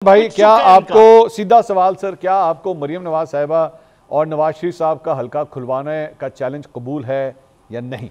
भाई क्या आपको सीधा सवाल सर, क्या आपको मरियम नवाज साहिबा और नवाज शरीफ साहब का हल्का खुलवाने का चैलेंज कबूल है या नहीं?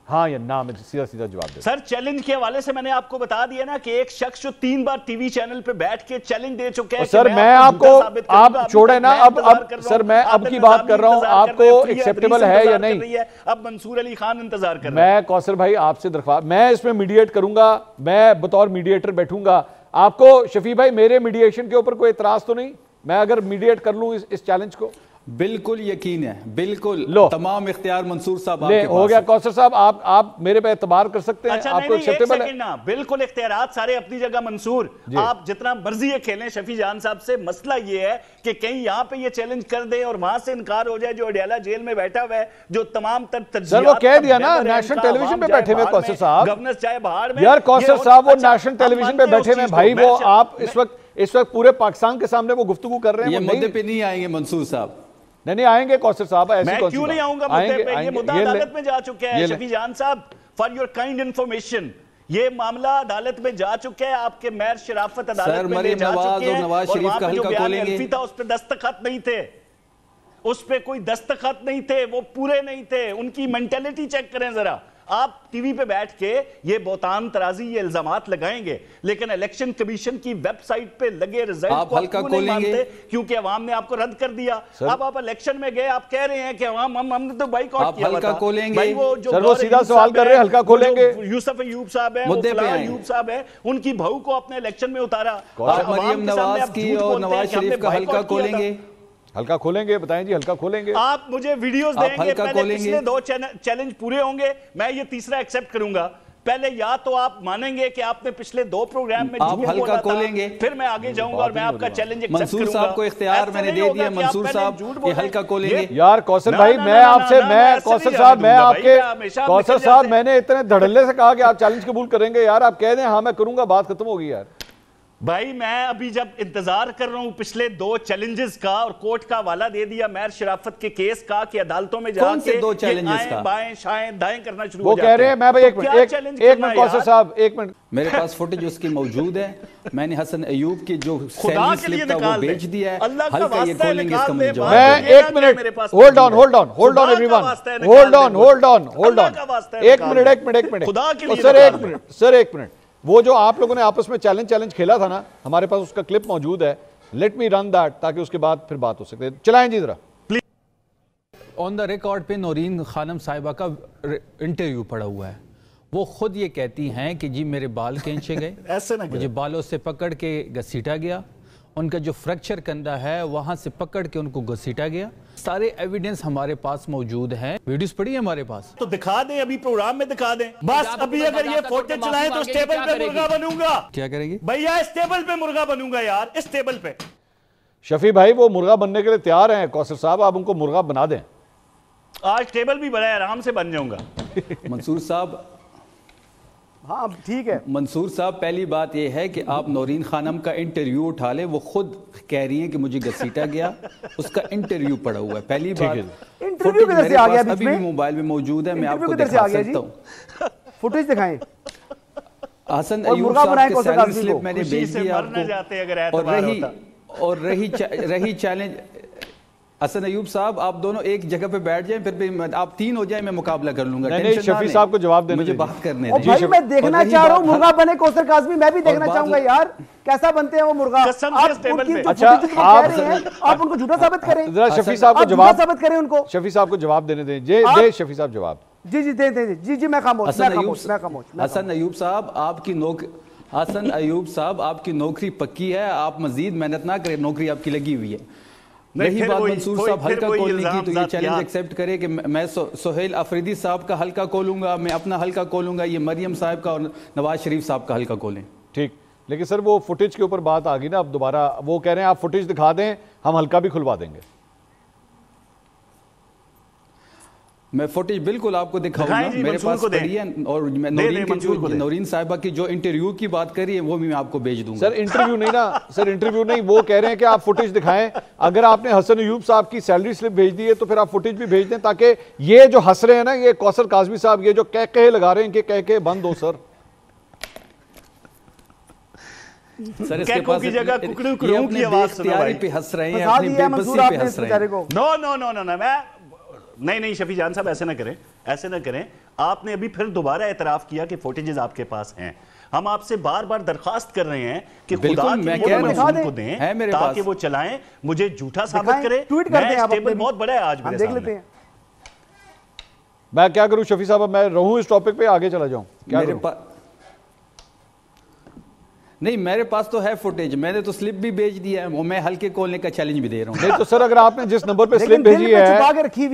हाँ या ना में सीधा सीधा जवाब दे। सर चैलेंज के हवाले से मैंने आपको बता दिया ना कि एक शख्स जो 3 बार टीवी चैनल पे बैठ के चैलेंज दे चुके हैं। सर मैं आपको, आप छोड़े ना, अब सर मैं अब की बात कर रहा हूं, आपको एक्सेप्टेबल है या नहीं? अब मंसूर अली खान इंतजार कर रहे हैं। मैं कौसर भाई आपसे दरख्वास्त, मैं इसमें मीडिएट करूंगा, मैं बतौर मीडिएटर बैठूंगा। आपको शफी भाई मेरे मीडिएशन के ऊपर कोई इतराज तो नहीं? मैं अगर मीडिएट कर लूं इस चैलेंज को? बिल्कुल यकीन है, बिल्कुल। लो तमाम इख्तियार मंसूर साहब आपके हो गया। कौसर साहब आप मेरे पे एतबार कर सकते हैं? अच्छा, आपको एक्सेप्टेबल है ना? बिल्कुल इख्तियारात सारे अपनी जगह मंसूर, आप जितना मर्जी है खेलें शफी जान साहब से। मसला ये है कि कहीं यहाँ पे ये चैलेंज कर दें और वहां से इनकार हो जाए। जो अडयाला जेल में बैठा हुआ है, जो तमाम सर वो कह दिया ना नेशनल टेलीविजन पे बैठे हुए कौसर साहब, गवर्नर चाहे बाहर में। यार कौसर साहब वो नेशनल टेलीविजन पे बैठे हुए भाई, वो आप इस वक्त पूरे पाकिस्तान के सामने वो गुफ्तगू कर रहे हैं। ये मुद्दे पे नहीं आएंगे मंसूर साहब। नहीं आएंगे कौसर साहब, मैं क्यों नहीं आऊंगा मुद्दे पे? ये मुद्दा अदालत में जा चुका है शफी जान साहब। फॉर योर काइंड इंफॉर्मेशन, ये मामला अदालत में जा चुका है। आपके मेयर शराफत अदालत में ले जा चुके हैं नवाज शरीफ का हल्का खोलेंगे था, उस पे दस्तखत नहीं थे, उस पे कोई दस्तखत नहीं थे, वो पूरे नहीं थे। उनकी मेंटेलिटी चेक करें जरा। आप टीवी पे बैठ के ये बोतान तराजी, ये इल्जामात लगाएंगे, लेकिन इलेक्शन कमीशन की वेबसाइट पे लगे रिजल्ट आप हल्का खोलेंगे क्योंकि अवाम ने आपको रद्द कर दिया। अब आप इलेक्शन में गए, आप कह रहे हैं कि हमने तो बाइकआउट किया। हल्का खोलेंगे भाई, वो सीधा सवाल कर रहे हैं, हल्का खोलेंगे। यूसुफ अयूब साहब है, अयूब साहब है, उनकी बहू को अपने इलेक्शन में उतारा। मरियम नवाज की और नवाज शरीफ का हल्का खोलेंगे। हल्का खोलेंगे, बताएं जी, हल्का खोलेंगे। आप मुझे वीडियोस देंगे, पहले पिछले 2 चैलेंज पूरे होंगे, मैं ये तीसरा एक्सेप्ट करूंगा। पहले या तो आप मानेंगे कि आपने पिछले 2 प्रोग्राम में आप हल्का खोलेंगे, फिर मैं आगे जाऊंगा और मैं आपका चैलेंज एक्सेप्ट करूंगा। मंसूर साहब को इख्तियार मैंने दे दिया, मंसूर साहब ये हल्का खोलेंगे। यार कौसर भाई, मैं आपसे, मैं कौसर साहब, मैं आपके कौसर साहब, मैंने इतने धड़ल्ले से कहा कि आप चैलेंज कबूल करेंगे? यार आप कह दें हाँ मैं करूंगा, बात खत्म होगी यार। भाई मैं अभी जब इंतजार कर रहा हूं पिछले 2 चैलेंजेस का, और कोर्ट का हवाला दे दिया मेयर शराफत के केस का कि अदालतों में जाके 2 चैलेंजेस का बाएं शाएं दाएं करना शुरू वो हो जाते कह रहे हैं। मैं भाई एक मिनट कौसर साहब, एक मिनट, मेरे पास फुटेज उसकी मौजूद है। मैंने हसन अयूब की जो सैलरी स्लिप था वो भेज दिया है। हल्का ये खोलेंगे इसका मुझे जवाब। मैं एक minute, hold on everyone, hold on एक मिनट सर, एक मिनट। वो जो आप लोगों ने आपस में चैलेंज खेला था ना, हमारे पास उसका क्लिप मौजूद है। लेट मी रन दैट, ताकि उसके बाद फिर बात हो सकती है। चलाएं जी जरा। ऑन द रिकॉर्ड पे नौरीन खानम साहिबा का इंटरव्यू पड़ा हुआ है। वो खुद ये कहती हैं कि जी मेरे बाल खींचे गए, ऐसे ना मुझे बालों से पकड़ के घसीटा गया, उनका जो फ्रैक्चर कंधा है वहां से पकड़ के उनको घसीटा गया। सारे एविडेंस हमारे पास मौजूद हैं, वीडियोस पड़ी है हमारे पास। तो दिखा दें, अभी प्रोग्राम में दिखा दें बस। अभी अगर ये फोटो चलाएं तो इस टेबल पे मुर्गा बनूंगा। क्या करेगी भैया? इस टेबल पे मुर्गा बनूंगा यार, इस टेबल पे। शफी भाई वो मुर्गा बनने के लिए तैयार हैं। कौसर साहब आप उनको मुर्गा बना दें। आज टेबल भी बना है, आराम से बन जाऊंगा। मंसूर साहब, हाँ ठीक है मंसूर साहब, पहली बात यह है कि आप नौरीन खानम का इंटरव्यू उठा लें। वो खुद कह रही हैं कि मुझे घसीटा गया, उसका इंटरव्यू पड़ा हुआ है। पहली बात, इंटरव्यू किधर से आ गया? अभी भी मोबाइल में मौजूद है, मैं आपको दिखा सकता हूँ। फुटेज दिखाएं। हसन अयूब साहब के सैलरी स्लिप मैंने भेज दिया आपको। और रही चैलेंज, हसन अयूब साहब आप दोनों एक जगह पे बैठ जाएं, फिर आप 3 हो जाए, मैं मुकाबला कर लूंगा। नहीं, शफी साहब को जवाब देने, मुझे बात करने दें। भाई मैं देखना चाह रहा हूं मुर्गा बने कौसर काज़मी, मैं भी देखना चाहूंगा यार कैसा बनते हैं वो मुर्गा। अच्छा आप उनको झूठा साबित करें, शफी साहब को जवाब साबित करें, उनको शफी साहब को जवाब देने दें। जे शफी साहब जवाब। जी दे जी मैं खामोश। हसन अयूब साहब आपकी हसन अयूब साहब आपकी नौकरी पक्की है, आप मजीद मेहनत ना करें, नौकरी आपकी लगी हुई है। रही बात मंसूर साहब हल्का खोलने की, तो ये चैलेंज एक्सेप्ट करे कि मैं सोहेल अफरीदी साहब का हल्का खोलूंगा, मैं अपना हल्का खोलूंगा, ये मरियम साहब का और नवाज शरीफ साहब का हल्का खोलें। ठीक, लेकिन सर वो फुटेज के ऊपर बात आ गई ना। अब दोबारा वो कह रहे हैं आप फुटेज दिखा दें, हम हल्का भी खुलवा देंगे। मैं फुटेज बिल्कुल आपको दिखाऊंगा, मेरे पास पड़ी है। और मैं नौरीन साहिबा की जो इंटरव्यू की बात करी है वो भी मैं आपको भेज दूंगा। सर इंटरव्यू नहीं ना, सर इंटरव्यू नहीं, वो कह रहे हैं कि आप फुटेज दिखाएं। अगर आपने हसन अयूब साहब की सैलरी स्लिप भेज दी है तो फिर आप फुटेज भी भेज दें, ताकि ये जो हंस रहे हैं ना, ये कौसर काज़मी साहब, ये जो कह लगा रहे हैं कि कह बंद हो सर। सर इसके पास की जगह कुकड़ू की आवाज सुनो भाई पे हंस रहे हैं, अपनी बेबसी पे हंस रहे हैं। नो नो नो नो मैं नहीं शफी जान साहब ऐसे ना करें, ऐसे ना करें। आपने अभी फिर दोबारा एतराफ किया कि फुटेजेस आपके पास हैं। हम आपसे बार बार दरखास्त कर रहे हैं कि खुदा की को दें ताकि वो चलाएं, मुझे झूठा साबित करें। ट्वीट करते हैं आप, टेबल बहुत बड़ा है आज हम देख लेते हैं। मैं क्या करूं शफी साहब, मैं रहूं इस टॉपिक पे, आगे चला जाऊं क्या करूं? नहीं मेरे पास तो है फुटेज, मैंने तो स्लिप भी भेज दिया है, वो मैं हल्के खोलने का चैलेंज भी दे रहा हूँ। नहीं तो सर अगर आपने जिस नंबर पे स्लिप भेजी है,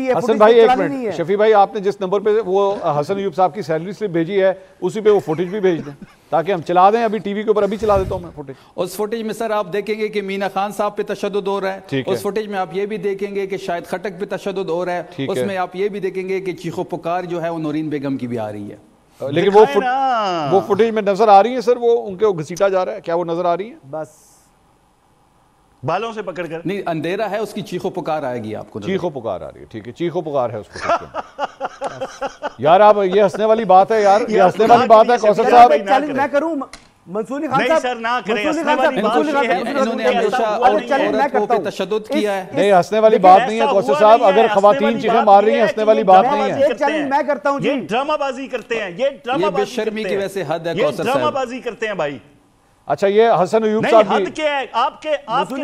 हसन भाई एक मिनट, शफी भाई आपने जिस नंबर पे वो हसन अय्यूब साहब की सैलरी स्लिप भेजी है उसी पे वो फुटेज भी भेज दें ताकि हम चला दें। अभी टीवी के ऊपर अभी चला देता हूं मैं फुटेज। उस फुटेज में सर आप देखेंगे कि मीना खान साहब पे तशद्दुद हो रहा है। उस फुटेज में आप ये भी देखेंगे कि शायद खटक पे तशद्दुद हो रहा है। उसमें आप ये भी देखेंगे कि चीखो पुकार जो है वो नूरीन बेगम की भी आ रही है। लेकिन वो फुटेज में नजर आ रही है सर, वो उनके घसीटा जा रहा है, क्या वो नजर आ रही है? बस बालों से पकड़कर नहीं, अंधेरा है, उसकी चीखो पुकार आएगी आपको। चीखो पुकार आ रही है, ठीक है, चीखो पुकार है उसको। यार आप ये हंसने वाली बात है यार, ये हंसने वाली बात है कौसर साहब। चैलेंज मैं करूं मंसूरी खान साहब? सर ना करें, हंसने वाली बात इन्होंने हमेशा औरतों पे तशद्दुद किया है। नहीं हंसने वाली बात नहीं है कौसर साहब, अगर खवातीन चीखें मार रही हैं हंसने वाली बात नहीं है। चैलेंज मैं करता हूं जी, ये ड्रामाबाजी करते हैं, ये ड्रामाबाजी बेशर्मी की वैसे हद है ये कौसर साहब, ड्रामाबाजी करते हैं भाई। अच्छा ये हसन अय्यूब साहब की हद क्या है आपके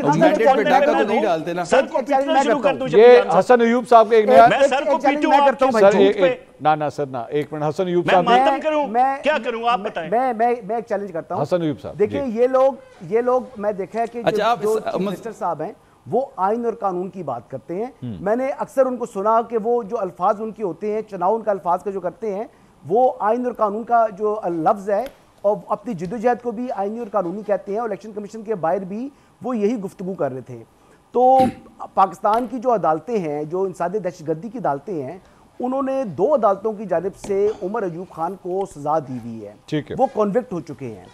मैंडेट पे डाका तो नहीं डालते ना। सर को पीटना शुरू कर दूं। ये हसन अय्यूब साहब के एक नया, मैं सर को पीटूं करता हूं भाई सर ना सर ना एक मिनट, हसन अय्यूब साहब मातम करूं, क्या करूं आप बताएं। मैं एक चैलेंज करता हूं हसन अय्यूब साहब। देखिए ये लोग मैं देखा है कि जो मिनिस्टर साहब हैं वो आइन और कानून की बात करते हैं। मैंने अक्सर उनको सुना कि वो जो अल्फाज उनके होते हैं, चुनाव उनका अल्फाज का जो करते हैं, वो आइन और कानून का जो लफ्ज़ है और अपनी जिद्दोजहद को भी आइनी और कानूनी कहते हैं, और इलेक्शन कमीशन के बाहर भी वो यही गुफ्तगू कर रहे थे। तो पाकिस्तान की जो अदालतें हैं, जो इंसानी दहशतगर्दी की अदालतें हैं, उन्होंने 2 अदालतों की जानिब से उमर अय्यूब खान को सजा दी हुई है, ठीक है। वो कॉन्विक्ट हो चुके हैं,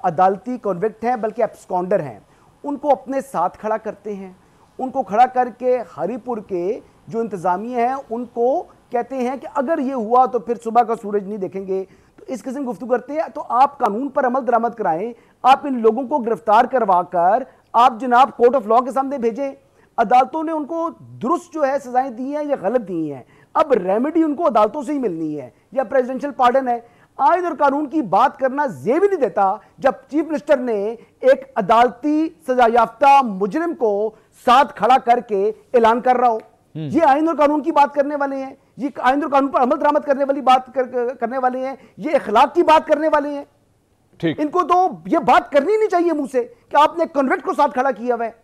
अदालती कॉन्विक्ट हैं, बल्कि एब्सकॉन्डर हैं। उनको अपने साथ खड़ा करते हैं, उनको खड़ा करके हरीपुर के जो इंतजामिया हैं उनको कहते हैं कि अगर ये हुआ तो फिर सुबह का सूरज नहीं देखेंगे। तो इस किस्म गुफ्तगू करते हैं। तो आप कानून पर अमल दरामद कराएं, आप इन लोगों को गिरफ्तार करवा कर आप जनाब कोर्ट ऑफ लॉ के सामने भेजें। अदालतों ने उनको दुरुस्त जो है सजाएं दी हैं या गलत दी हैं, अब रेमेडी उनको अदालतों से ही मिलनी है या प्रेसिडेंशियल पार्डन है। आइन और कानून की बात करना जेब ही नहीं देता जब चीफ मिनिस्टर ने एक अदालती सजा याफ्ता मुजरिम को साथ खड़ा करके ऐलान कर रहा हो। ये आइन और कानून की बात करने वाले हैं, ये आइन और कानून पर अमल दरामद करने वाली बात करने वाले हैं, ये इखलाक की बात करने वाले हैं। ठीक, इनको तो ये बात करनी नहीं चाहिए मुंह से कि आपने कन्विक्ट को साथ खड़ा किया हुआ है।